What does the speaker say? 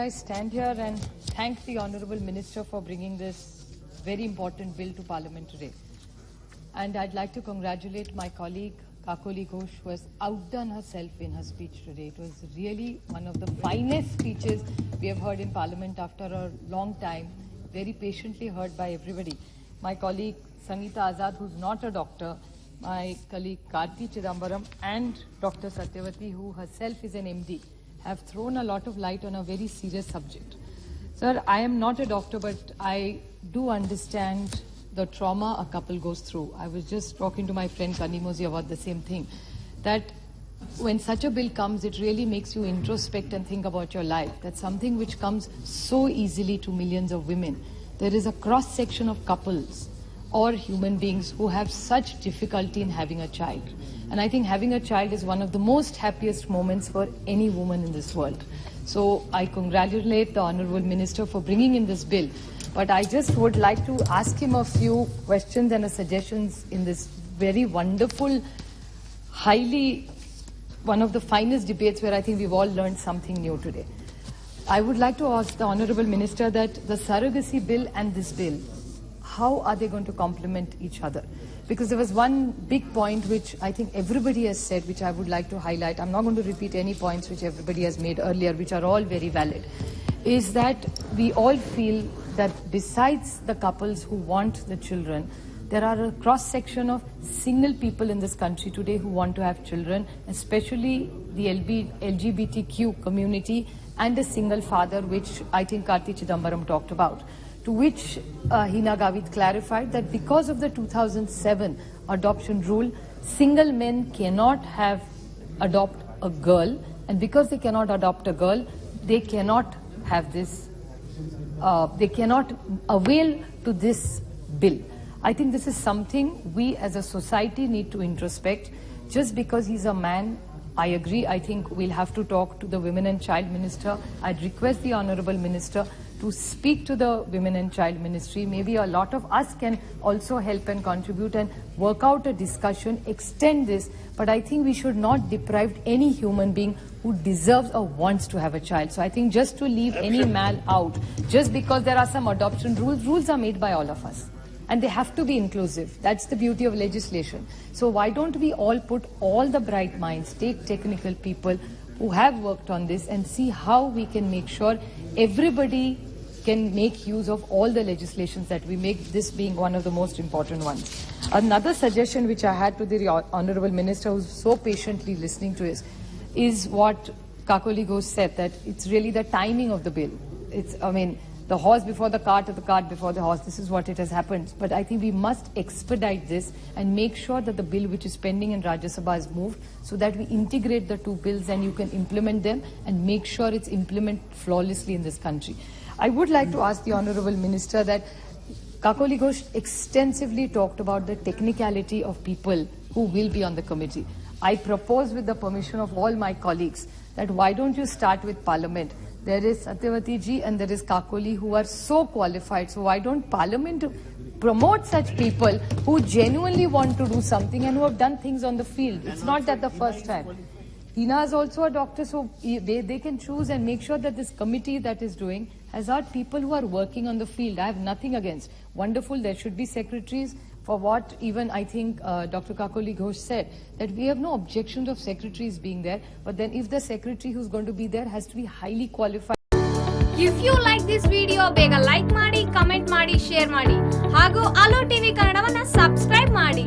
I stand here and thank the Honourable Minister for bringing this very important bill to Parliament today. And I'd like to congratulate my colleague Kakoli Ghosh, who has outdone herself in her speech today. It was really one of the finest speeches we have heard in Parliament after a long time, very patiently heard by everybody. My colleague Sangeeta Azad, who's not a doctor, my colleague Karti Chidambaram and Dr. Satyavati, who herself is an MD, have thrown a lot of light on a very serious subject. Sir, I am not a doctor, but I do understand the trauma a couple goes through. I was just talking to my friend Kanimozi about the same thing, that when such a bill comes, it really makes you introspect and think about your life. That's something which comes so easily to millions of women. There is a cross-section of couples or human beings who have such difficulty in having a child. And I think having a child is one of the most happiest moments for any woman in this world. So I congratulate the Honourable Minister for bringing in this bill. But I just would like to ask him a few questions and suggestions in this very wonderful, one of the finest debates where I think we've all learned something new today. I would like to ask the Honourable Minister that the surrogacy bill and this bill, how are they going to complement each other? Because there was one big point which I think everybody has said, which I would like to highlight. I'm not going to repeat any points which everybody has made earlier, which are all very valid, is that we all feel that besides the couples who want the children, there are a cross-section of single people in this country today who want to have children, especially the LGBTQ community and a single father, which I think Karti Chidambaram talked about. To which Hina Gavit clarified that because of the 2007 adoption rule, single men cannot adopt a girl, and because they cannot adopt a girl, they cannot have this, they cannot avail to this bill. I think this is something we as a society need to introspect. Just because he's a man, I agree, I think we'll have to talk to the Women and Child Minister. I'd request the Honourable Minister to speak to the Women and Child Ministry. Maybe a lot of us can also help and contribute and work out a discussion, extend this, but I think we should not deprive any human being who deserves or wants to have a child. So I think just to leave any male out, just because there are some adoption rules are made by all of us. And they have to be inclusive. That's the beauty of legislation. So why don't we all put all the bright minds, take technical people who have worked on this and see how we can make sure everybody can make use of all the legislations that we make, this being one of the most important ones. Another suggestion which I had to the Honourable Minister, who's so patiently listening to us, is what Kakoli Ghosh said, that it's really the timing of the bill. It's, I mean, the horse before the cart or the cart before the horse. This is what it has happened. But I think we must expedite this and make sure that the bill which is pending in Rajya Sabha is moved so that we integrate the two bills and you can implement them and make sure it's implemented flawlessly in this country. I would like to ask the Honourable Minister that Kakoli Ghosh extensively talked about the technicality of people who will be on the committee. I propose, with the permission of all my colleagues, that why don't you start with Parliament? There is Satyavati ji and there is Kakoli, who are so qualified. So why don't Parliament promote such people who genuinely want to do something and who have done things on the field? It's not that the first time. Hina is also a doctor, so they can choose and make sure that this committee that is doing has our people who are working on the field. I have nothing against. Wonderful, there should be secretaries. For what even I think Dr. Kakoli Ghosh said, that we have no objection of secretaries being there, but then if the secretary who's going to be there has to be highly qualified. If you like this video, ಬೇಗ like ಮಾಡಿ, comment ಮಾಡಿ, share ಮಾಡಿ ಹಾಗೂ hello TV ಕನ್ನಡವನ್ನ subscribe ಮಾಡಿ.